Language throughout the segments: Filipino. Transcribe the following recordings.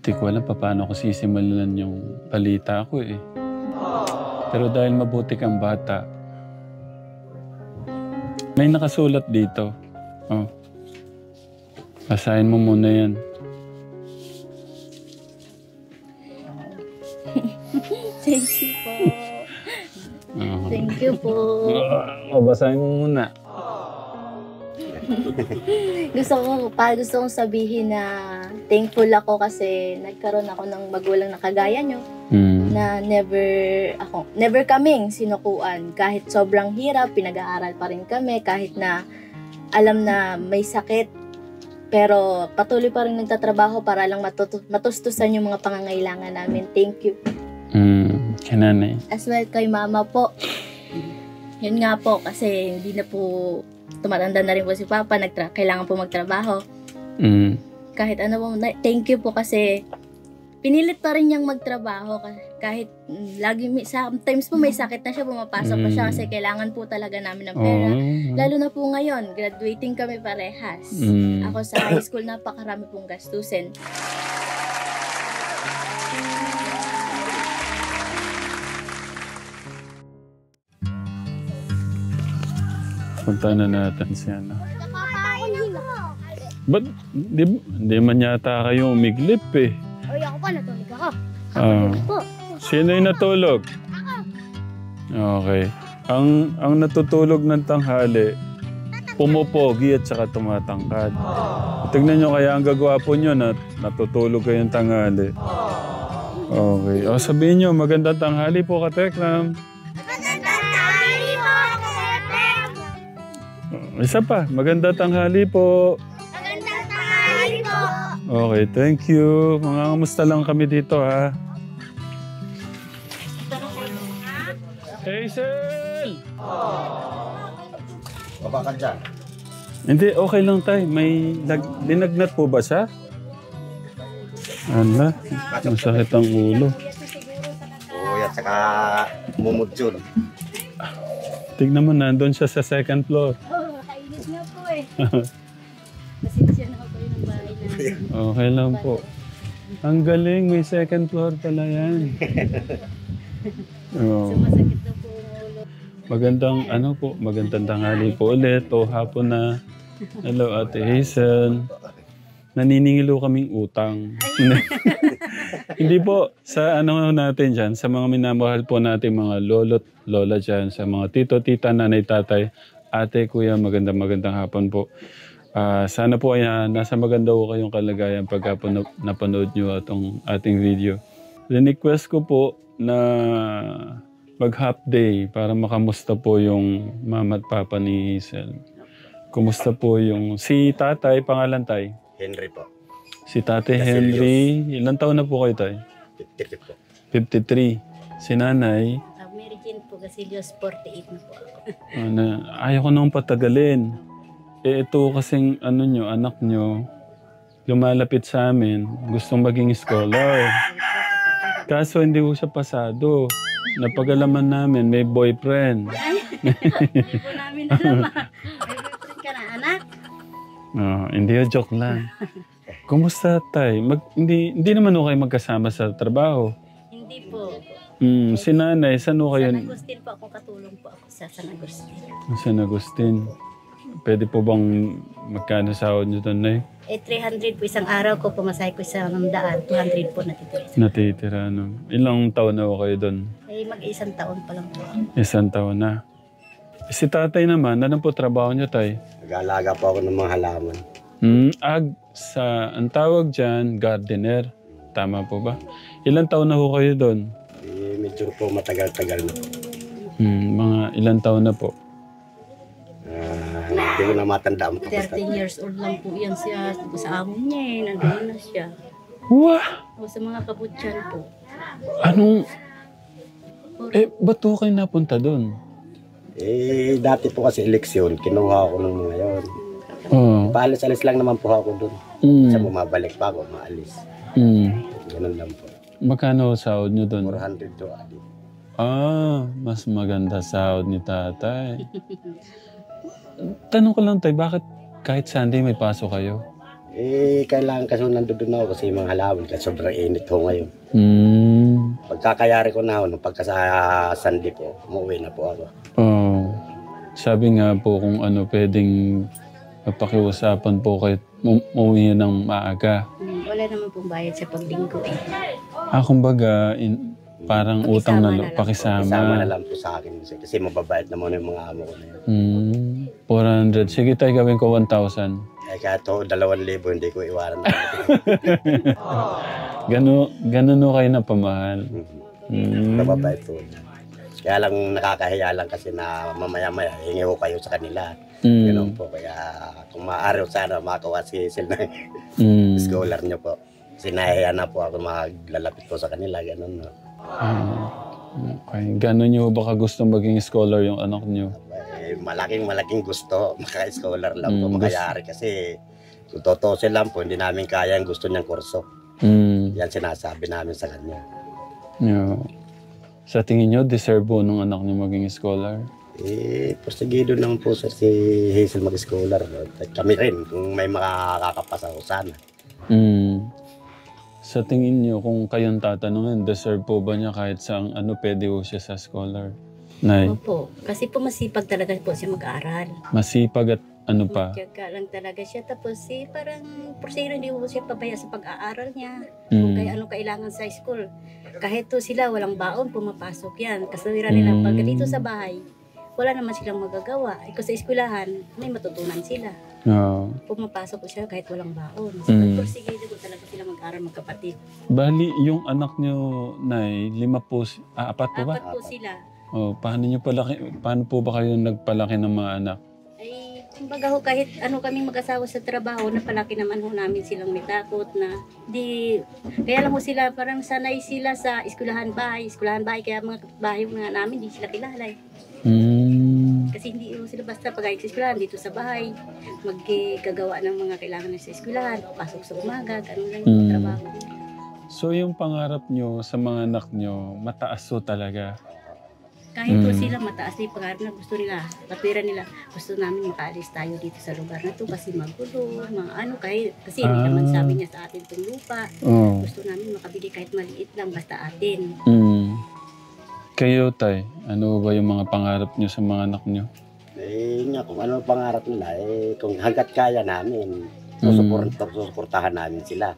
Di ko alam pa paano ko sisimulan yung balita ko eh. Pero dahil mabuti kang bata, may nakasulat dito. Oh. Basahin mo muna yan. Thank you po. Thank you po. Basahin mo muna. gusto kong sabihin na thankful ako kasi nagkaroon ako ng magulang na kagaya nyo na never kaming sinukuan. Kahit sobrang hirap, pinag-aaral pa rin kami kahit na alam na may sakit. Pero patuloy pa rin nagtatrabaho para lang matustusan yung mga pangangailangan namin. Thank you. Kay nanay. As well kay mama po. Yun nga po kasi hindi na po tumatanda na rin po si Papa, kailangan po magtrabaho. Kahit ano po, thank you po kasi pinilit pa rin niyang magtrabaho kahit sometimes po may sakit na siya, pumapasok pa siya kasi kailangan po talaga namin ng pera. Lalo na po ngayon, graduating kami parehas. Ako sa high school, napakarami pong gastusin. Punta na natin siya. Ba't di man yata kayo umiglip eh? Oy, ako pa, natulog ako. Po. Sino yung natulog? Okay. Ang natutulog ng tanghali, pumupogi at saka tumatangkad. Tignan nyo kaya ang gagawa po nyo na natutulog kayong tanghali. Okay. O sabihin nyo, magandang tanghali po, Katekram. Isa pa, magandang tanghali po. Magandang tanghali po. Okay, thank you. Mga kamusta lang kami dito ha. Hazel! Baba ka dyan. Hindi, okay lang tayo. May dinagnat po ba siya? Ala, masakit ang ulo. Oo, at saka mumudjun. Tignan mo, nandun siya sa second floor. Kainis nga po eh. Pasensya na ako yung bahay namin. Okay lang po. Ang galing, may second floor pala yan. Oh. Masakit na po ang ulo. Magandang tanghali po ulit o hapon na. Hello, Ate Hazel. Naniningilo kaming utang. Hindi po, sa natin dyan, sa mga minamahal po natin mga lolo't lola dyan, sa mga tito, tita, nanay, tatay, ate, kuya, magandang hapon po. Sana po nasa maganda po kayong kalagayan pagka po napanood nyo itong ating video. Request ko po na mag-half day para makamusta po yung mama at papa ni Hazel. Kumusta po yung si tatay, pangalan tay? Henry po. Si Tate Henry, ilang taon na po kayo tay? 53 po. 53. Si nanay? Mary Jane po kasi Diyos 48 na po ako. Ayaw ko nang patagalin. Ito kasing anak nyo, lumalapit sa amin, gustong maging scholar. Kaso hindi ko siya pasado. Napagalaman namin, may boyfriend. Hindi po namin alam may boyfriend ka na, anak? Hindi, joke lang. Kumusta tay? Hindi naman kayo magkasama sa trabaho. Hindi po. Si nanay, saan kayo? San Agustin po ako, katulong po ako sa San Agustin. San Agustin. Pwede po bang magkano sahod nyo doon, Nay? 300 po isang araw ko, pumasay ko sa daan, 200 po natitira. Natitira, Ilang taon na kayo doon? Mag-isang taon pa lang po. Isang taon na. Si tatay naman, ano po trabaho niyo, tay? Nag-aalaga po ako ng mga halaman. Ang tawag dyan, gardener. Tama po ba? Ilang taon na kayo doon? Medyo po matagal-tagal na po. Mga ilang taon na po? Hindi ko na matandaan po. 13 years old lang po yan siya. Sa amon niya nandun na siya. Wah! O sa mga kabutyan po. Ba't po kayo napunta doon? Dati po kasi eleksyon, kinuha ako ng mga yun. Paalis-alis lang naman po ako doon. Sa bumabalik pa ako, maalis. Ganun lang po. Magkano sahod nyo doon? 400 to adi. Mas maganda sahod ni tatay. Tanong ko lang tayo, bakit kahit Sunday may pasok kayo? Kailangan kasi nandun ako kasi yung mga halaman kasi sobrang init ho ngayon. Pagkakayari ko na ho, nung pagka sa Sunday po, umuwi na po ako. Sabi nga po kung ano pwedeng pakiusapan po kahit umuwi ng maaga. Wala naman pong bayad sa paglinggo eh. Kumbaga, parang utang na pakisama. Pakisama na lang po sa akin kasi mababait naman yung mga amo ko na yun. 400. Sige tayo, gawin ko 1,000. Kahit to 2,000 hindi ko iwanan na. Ganun no kayo na pamahal. Mababait po. Kaya lang nakakahiya lang kasi na mamaya-maya hingi ko kayo sa kanila. Ganun po. Kaya kung maaari sana makakuha si Hazel na scholar niyo po. Sinahiya na po ako maglalapit po sa kanila. Ganun no. Okay. Gano'n nyo ba gusto maging scholar yung anak nyo? Malaking gusto. Maka-scholar lang po, makayari kasi kung totosin lang po, hindi namin kaya ang gusto niyang kurso. Yan sinasabi namin sa kanya. Yeah. Sa tingin nyo, deserve po nung anak nyo maging scholar? Porsigido naman po sir si Hazel mag-scholar. Kami rin, kung may makakapasa ko sana. Sa tingin nyo, kung kayong tatanungin, deserve po ba niya kahit sa pwede po siya sa scholar? Nay? Opo, kasi po masipag talaga po siya mag-aaral. Masipag at ano pa? Magtiyaga lang talaga siya. Tapos parang porsigido hindi po siya pabaya sa pag-aaral niya. Kung ano kailangan sa school. Kahit to sila walang baon, pumapasok yan. Kasawira nila pag dito sa bahay, wala naman silang magagawa. Kung sa eskwelahan, may matutunan sila. Pumapasok po siya kahit walang baon. So, porsigido ko talaga sila mag-aaral magkapatid. Bali, yung anak nyo, Nay, 5 po, 4 po ba? 4 po sila. Paano po ba kayo nagpalaki ng mga anak? Kumbaga ho, kahit kaming mag-asawa sa trabaho, napalaki naman ho namin silang may takot na kaya lang ho sila, parang sanay sila sa eskwelahan bahay, kaya mga bahay nga namin, di sila kilala eh. Kasi hindi ho sila basta pag-ayos sa eskwelahan, dito sa bahay, magkagawa ng mga kailangan sa eskwelahan, pasok sa umaga, ganun lang yung trabaho. So yung pangarap nyo sa mga anak nyo, mataas so talaga? Kahit po sila mataas na yung pangarap na gusto nila, katwiran nila, gusto namin makaalis tayo dito sa lugar na to kasi magulo, kasi hindi naman sabi niya sa atin itong lupa. Gusto namin makabili kahit maliit lang, basta atin. Kayo, Tay, ano ba yung mga pangarap nyo sa mga anak nyo? Kung ano pangarap nila, kung hanggat kaya namin, susuportahan namin sila.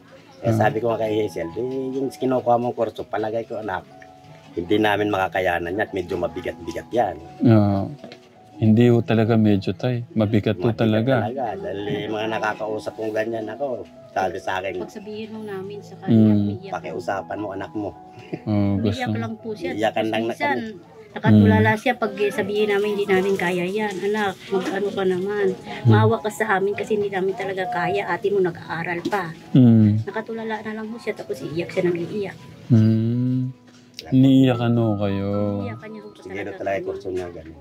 Sabi ko nga kay Hazel, yung kinukuha mong kurso, palagay ko anak, hindi namin makakayanan yan at medyo mabigat-bigat yan. Hindi ho talaga medyo Tay. Mabigat po talaga. Dahil mga nakakausap kong ganyan ako, sabi sa akin, pagsabihin mo namin sa kanya, pakiusapan mo anak mo. Iyak lang po siya. Iyakan lang na kami. Nakatulala siya pag sabihin namin hindi namin kaya yan. Anak, mag-ano ka naman. Maawa ka sa amin kasi hindi namin talaga kaya. Ate mo nag-aaral pa. Nakatulala na lang po siya tapos iiyak siya nang iiyak. Niiyak kayo? Iiyakan niya po Sige na talaga kurso niya gano'n.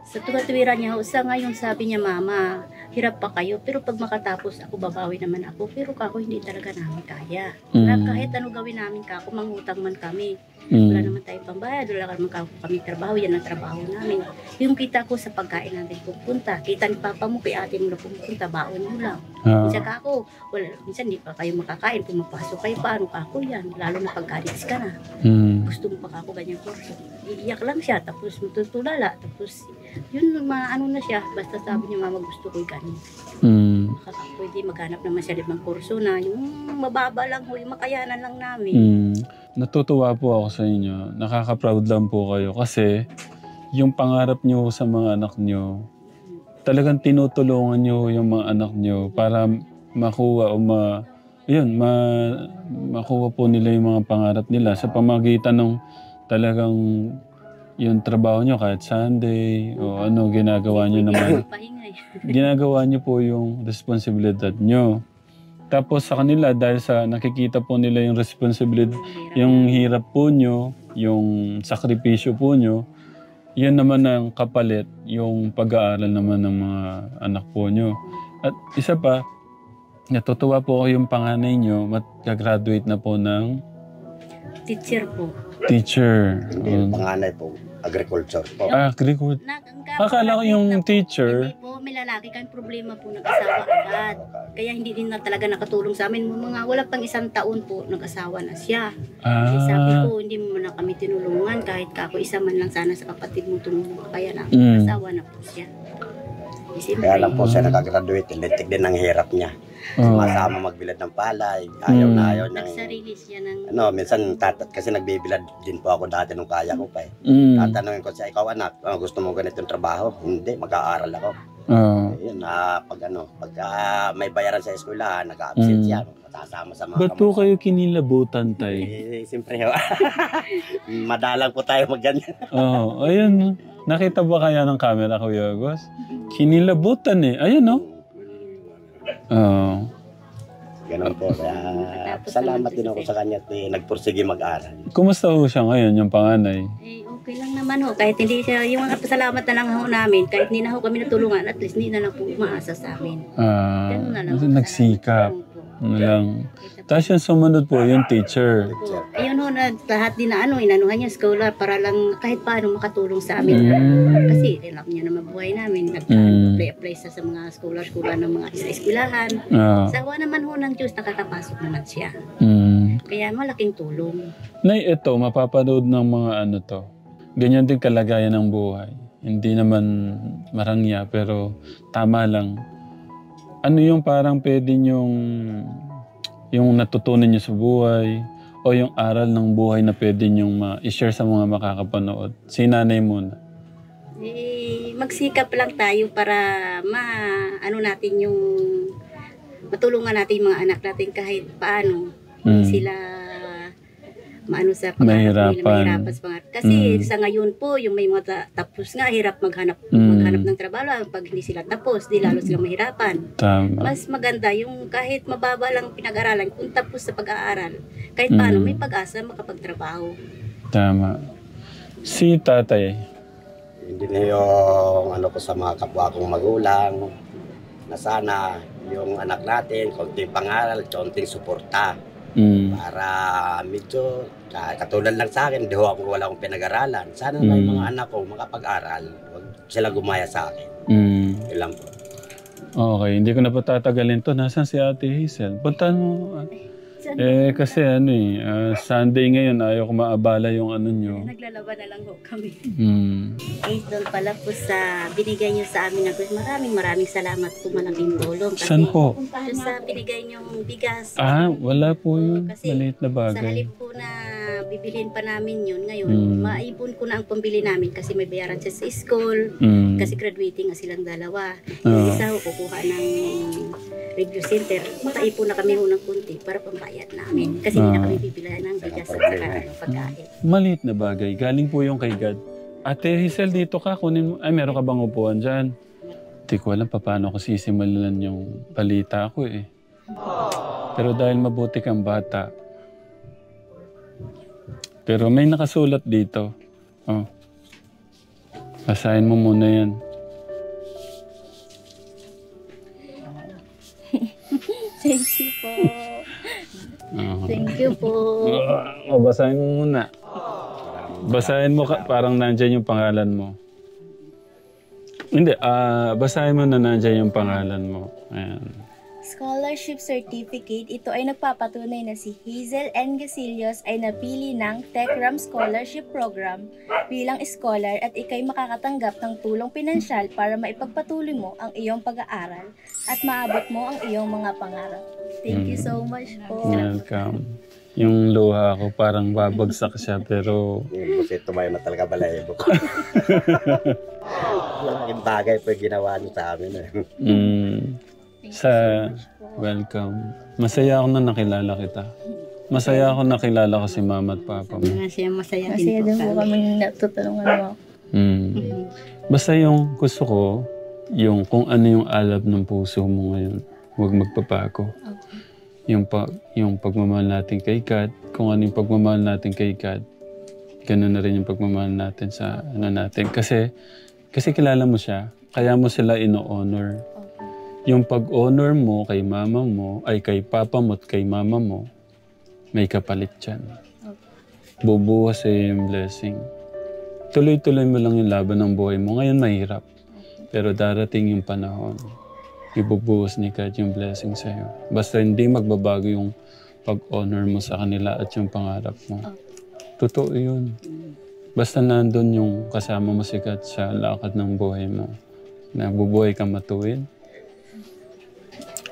Sa tuwira niya, sa ngayon sabi niya, Mama, hirap pa kayo, pero pag makatapos ako, babawi naman ako. Pero kako, hindi talaga namin kaya. Kahit ano gawin namin kako, mangutang man kami. Wala naman tayong pambayad, wala naman kami trabaho, yan ang trabaho namin. Yung kita ko sa pagkain natin pupunta, kita ni Papa mo, kay ate mo na pupunta, baon mo lang. Minsan kako, minsan hindi pa kayo makakain, pumapasok kayo, paano kako yan? Lalo na pagkalis ka na. Gusto mo pa kako ganyan kurso. Iiyak lang siya, tapos matutulala, tapos yun, ano na siya, basta sabi niya, Mama, gusto ko ganyan. Pwede maghanap naman siya ibang kurso na yung mababa lang, yung makayanan lang namin. Natutuwa po ako sa inyo. Nakaka-proud lang po kayo kasi yung pangarap nyo sa mga anak nyo, talagang tinutulungan nyo yung mga anak nyo para makuha o makuha po nila yung mga pangarap nila sa pamagitan ng talagang yung trabaho nyo kahit Sunday o ginagawa nyo naman. Ginagawa nyo po yung responsibilidad nyo. Tapos sa kanila, dahil sa nakikita po nila yung responsibilidad, yung hirap po nyo, yung sakripisyo po nyo, yan naman ang kapalit, yung pag-aaral naman ng mga anak po nyo. At isa pa, natutuwa po ako yung panganay nyo, mag-graduate na po ng teacher po. Teacher. Hindi, panganay po, agriculture po. Agriculture. Akala ko yung teacher. Hindi po, may lalaki kang problema po ng asawa agad. Kaya hindi din na talaga nakatulong sa amin. Wala pang 1 taon po, nag-asawa na siya. Kasi sabi ko, hindi mo na kami tinulungan. Kahit ako isa man lang sana sa kapatid mo tumulong. Kaya lang, nag-asawa na po siya. Kaya lang po siya nakagraduate. Lintik din ang hirap niya. Sumasama magbilad ng palay. Ayaw na ayaw niyang... Nagsarili siya ng... minsan kasi nagbibilad din po ako dati nung kaya ko pa eh. Tatanungin ko siya, ikaw anak, gusto mo ganitong trabaho? Hindi, mag-aaral ako. Yun, pagka may bayaran sa eskwelahan, nag-absent siya, matasama sa mga Ba't po kayo kinilabutan, tay? Siyempre, madalang po tayo mag-ganyan. Ayun. Nakita ba kaya ng camera, Kuya August? Kinilabutan eh. Ayun, no? Ganun po. Kaya salamat din ako sa kanya at nagpursige mag-aral. Kumusta ho siya ngayon, yung panganay? Okay lang naman ho. Kahit hindi siya, yung mga pasalamat na lang ho namin, kahit hindi na ho kami natulungan, at least hindi na lang po umaasa sa amin. Ganun na lang. Nagsikap. Ano lang. Tapos yung sumunod po, yung teacher. Ayun ho, lahat din na inanuhan niya scholar para lang kahit paano makatulong sa amin. Kasi alam niya na mabuhay namin. Nag-apply sa mga scholar ng mga eskwelahan. Sawa naman ho ng Diyos, nakakapasok naman siya. Kaya malaking tulong. Nay, ito, mapapanood ng mga to. Ganyan din kalagayan ng buhay. Hindi naman marangya, pero tama lang. Ano yung parang pwede yung natutunan nyo sa buhay o yung aral ng buhay na pwede nyo i-share sa mga makakapanood? Si nanay muna. Magsikap lang tayo para natin yung matulungan natin yung mga anak natin kahit paano. Sila sa mahirapan sa pangarap. Kasi sa ngayon po, yung may mga tapos nga, hirap maghanap ng trabaho. Pag hindi sila tapos, di lalo silang mahirapan. Tama. Mas maganda yung kahit mababa lang pinag-aralan, kung tapos sa pag-aaral, kahit paano may pag-asa makapagtrabaho. Tama. Si tatay? Hindi na yung ko sa mga kapwa kong magulang, na sana yung anak natin, konting pangaral, konting suporta. Para medyo katulad lang sa akin, wala akong pinag-aralan. Sana na yung mga anak ko makapag-aral, huwag sila gumaya sa akin. Ilan po. Okay, hindi ko na patatagalin to. Nasaan si Ate Hazel? Puntahan mo. Kasi Sunday ngayon, ayaw ko maabala yung nyo. Naglalaban na lang ho kami. Doon pala po sa binigay nyo sa amin na maraming salamat po, malaking tulong. Saan po? Sa binigay nyong bigas. Wala po yun. Kasi maliit na bagay. Sa halip po na bibilhin pa namin yun ngayon, maipon ko na ang pambili namin kasi may bayaran siya sa school. Kasi graduating nga silang dalawa. Yung isa ho, kukuha ng review center. Makaipon na kami ho ng kunti para pambayad namin. Kasi hindi na kami bibilahan ng bigas at pagkain. Maliit na bagay. Galing po yung kay God. Ate Hazel, dito ka. Kunin mo. Meron ka bang upuan dyan? Hindi ko alam paano ko sisimulan yung balita ko eh. Pero dahil mabuti kang bata. Pero may nakasulat dito. Basahin mo muna yan. Thank you po. Thank you po. Basahin mo muna. Basahin mo parang nandyan yung pangalan mo. Hindi, basahin mo na nandyan yung pangalan mo. Ayan. Scholarship Certificate, ito ay nagpapatunay na si Hazel N. Gasillos ay napili ng TechRAM Scholarship Program bilang scholar at ikay makakatanggap ng tulong pinansyal para maipagpatuloy mo ang iyong pag-aaral at maabot mo ang iyong mga pangarap. Thank you so much po. Welcome. Yung luha ko parang babagsak siya pero... Kasi tumayo na talaga balahibo ko. Malaking bagay po yung ginawa niyo sa amin eh. Welcome. Masaya ako na nakilala kita. Masaya ako nakilala ko si mama at papa mo. Masaya din po kami natutulungan mo. Basta yung gusto ko, yung kung ano yung alab ng puso mo ngayon, huwag magpapago. Yung pagmamahal natin kay God, kung ano yung pagmamahal natin kay God, ganun na rin yung pagmamahal natin sa natin. Kasi kilala mo siya, kaya mo sila ino-honor. Yung pag-honor mo kay mama mo, ay kay papa mo at kay mama mo, may kapalit dyan. Bubuhos yung blessing. Tuloy-tuloy mo lang yung laban ng buhay mo. Ngayon mahirap, pero darating yung panahon. ibubuhos ni God yung blessing sa'yo. Basta hindi magbabago yung pag-honor mo sa kanila at yung pangarap mo. Totoo yun. Basta nandun yung kasama mo si God sa lakad ng buhay mo. Nabubuhay ka matuwid.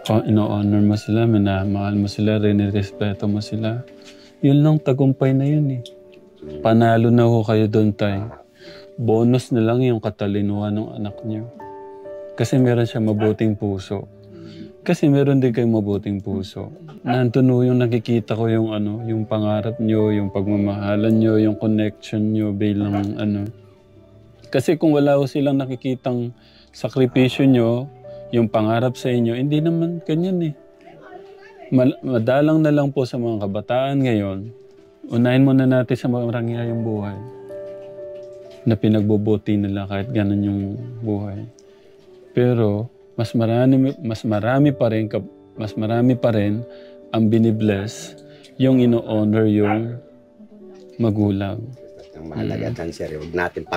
Ino-honor mo sila, minamahal mo sila, rinirespeto mo sila. Yun lang, tagumpay na yun eh. Panalo na ho kayo doon tayo. Bonus na lang yung katalinuhan ng anak niyo. Kasi meron siya mabuting puso. Kasi meron din kayong mabuting puso. Nandun ho yung nakikita ko yung yung pangarap niyo, yung pagmamahalan niyo, yung connection niyo bilang Kasi kung wala ho silang nakikitang sakripisyo niyo, yung pangarap sa inyo, hindi naman ganyan eh. Madalang na lang po sa mga kabataan ngayon, unahin muna natin sa mga rangyayang buhay na pinagbubuti nila kahit ganun yung buhay. Pero mas marami pa rin ang binibless yung ino-honor yung magulang. Ang mahalaga dyan, sir, huwag natin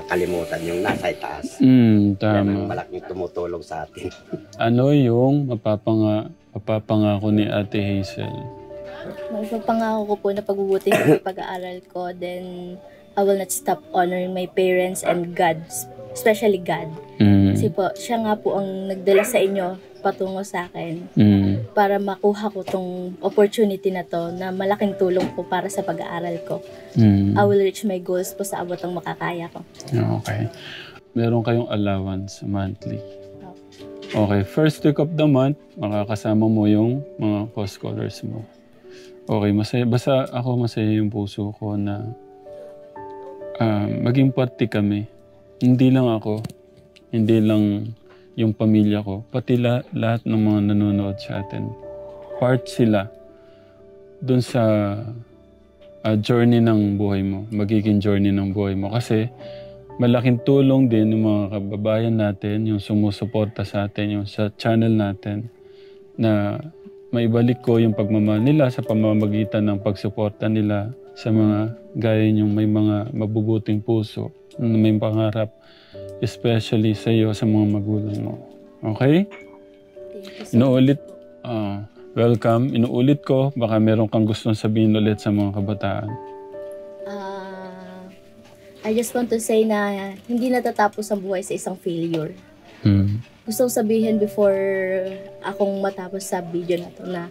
kalimutan yung nasa itaas. Yan Tama. ang malaking tumutulong sa atin. Ano yung mapapangako ni Ate Hazel? Magpapangako ko po na pagbubuti ng pag-aaral ko, then I will not stop honoring my parents and God, especially God. Kasi po, siya nga po ang nagdala sa inyo patungo sa akin para makuha ko tong opportunity na to na malaking tulong po para sa pag-aaral ko. I will reach my goals po sa abot ng makakaya ko. Okay. Meron kayong allowance monthly. Okay, first week of the month, makakasama mo yung mga co-scholars mo. Okay, masaya. Basta ako masaya yung puso ko na maging parte kami. Hindi lang ako, hindi lang yung pamilya ko, pati lahat ng mga nanonood sa atin. Part sila dun sa journey ng buhay mo, magiging journey ng buhay mo. Kasi malaking tulong din ng mga kababayan natin, yung sumusuporta sa atin, yung sa channel natin, na maibalik ko yung pagmamahal nila sa pamamagitan ng pagsuporta nila sa mga gaya yung may mga mabubuting puso, na may pangarap, especially sa iyo, sa mga magulang mo. Okay? Inuulit, welcome. Inuulit ko, baka meron kang gustong sabihin ulit sa mga kabataan. I just want to say na hindi natatapos ang buhay sa isang failure. Gusto kong sabihin before akong matapos sa video na to na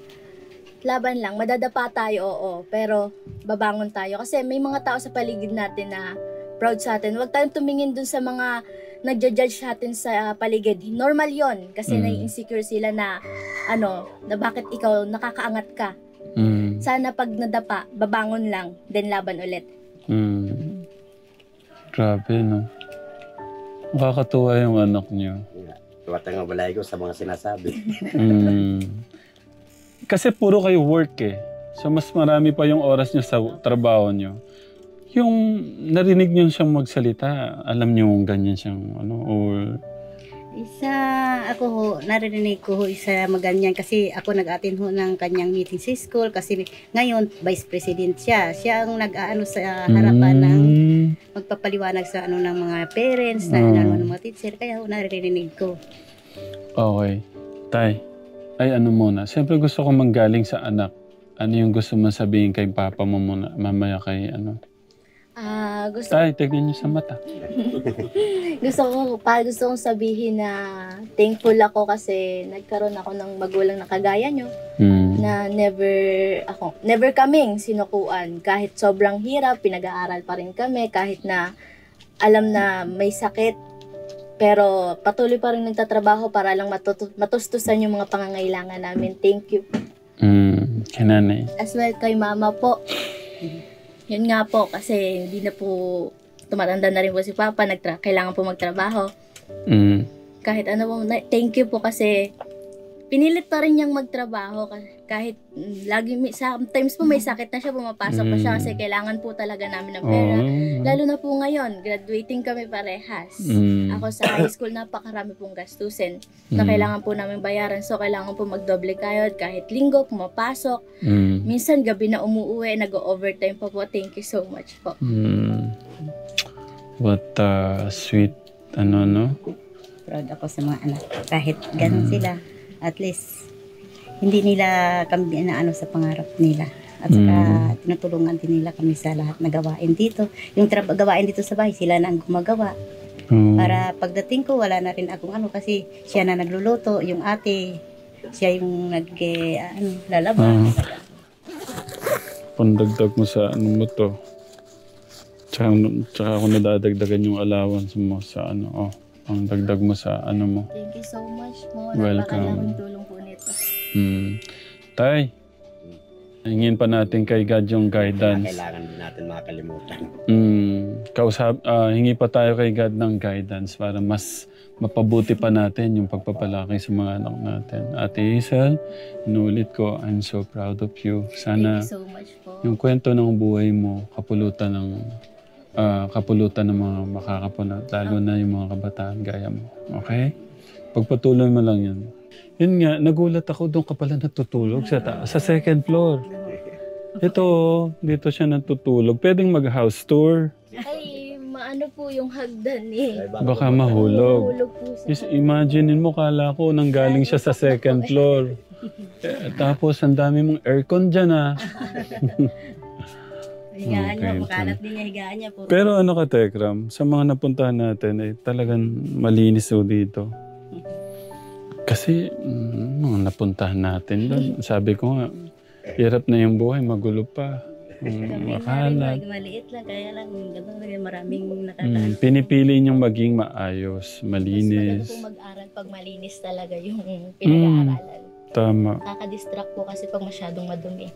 laban lang, madadapa tayo, oo, pero babangon tayo. Kasi may mga tao sa paligid natin na proud sa atin. Huwag tayong tumingin dun sa mga nagja-judge natin sa paligid. Normal yon kasi nai-insecure sila na na bakit ikaw nakakaangat ka. Sana pag nadapa, babangon lang, then laban ulit. Grabe, no? Makakatuwa yung anak niyo. Tuwatang balay ko sa mga sinasabi. Kasi puro kayo work eh. So mas marami pa yung oras niyo sa trabaho niyo. Yung narinig niyo siyang magsalita, alam niyo ganyan siyang or... Ako ho, narinig ko ho isa maganyan kasi ako nag-attend ho ng kanyang meeting sa school kasi ngayon Vice President siya. Siya ang nag-aano sa harapan ng magpapaliwanag sa ng mga parents na ng mga teacher. Kaya ho narinig ko. Okay. Tay, ay muna. Siyempre gusto ko manggaling sa anak. Ano yung gusto mo sabihin kay papa mo muna, mamaya kay Tay, tignan niyo sa mata. gusto kong sabihin na thankful ako kasi nagkaroon ako ng magulang na kagaya nyo na never kaming sinukuan. Kahit sobrang hirap, pinag-aaral pa rin kami kahit na alam na may sakit. Pero patuloy pa rin nagtatrabaho para lang matustusan yung mga pangangailangan namin. Thank you. Kay nanay. As well kay mama po. Yun nga po, kasi hindi na po, tumatanda na rin po si Papa, kailangan po magtrabaho. Kahit po, thank you po kasi pinilit pa rin niyang magtrabaho kahit sometimes po may sakit na siya, pumapasok pa siya kasi kailangan po talaga namin ng pera. Lalo na po ngayon, graduating kami parehas. Ako sa high school, napakarami pong gastusin na kailangan po namin bayaran. So, kailangan po magdoble kayod kahit linggo, pumapasok. Minsan, gabi na umuuwi, nag-overtime pa po. Thank you so much po. What a sweet, proud ako sa mga anak ko. Kahit ganun sila, at least, hindi nila kami inaano sa pangarap nila. At saka, tinutulungan din nila kami sa lahat na gawain dito. Yung gawain dito sa bahay, sila na ang gumagawa. Para pagdating ko, wala na rin akong ano, kasi siya na nagluluto, yung ate, siya yung lalaba. Pandagdag mo sa ano mo to. Tsaka kung nadadagdagan yung allowance mo sa ano, pangdagdag mo sa ano mo. Thank you so much po. Welcome. Napakalaking tulong po nito. Tay, hingin pa natin kay God yung guidance. Kailangan din natin makalimutan. Hingi pa tayo kay God ng guidance para mas mapabuti pa natin yung pagpapalaki sa mga anak natin. Ate Hazel, inulit ko, I'm so proud of you. Sana Thank you so much po. yung kwento ng buhay mo, kapulutan ng mga makakapunat, lalo na yung mga kabataan gaya mo. Okay? Pagpatuloy mo lang yan. Yun nga, nagulat ako, doon ka pala natutulog sa second floor. Ito, dito siya natutulog. Pwedeng mag-house tour. Ay, maano po yung hagdan eh. Baka mahulog. Mahulog po sa Imaginein mo, kala ko nanggaling siya sa second floor. Tapos, ang dami mong aircon dyan Higaan niya, Okay, makalat din niya, higaan niya. Pero ano ka, Tekram, sa mga napuntahan natin, talagang malinis dito. Kasi, mga napuntahan natin doon, sabi ko nga, hirap na yung buhay, magulo pa. Makalat. Maliit lang, kaya lang maraming nakataan. Pinipili niyong maging maayos, Mas malinis. maganda po mag-aral pag malinis talaga yung pinag-aaralan. Tama. Nakaka-distract po kasi pag masyadong madumi.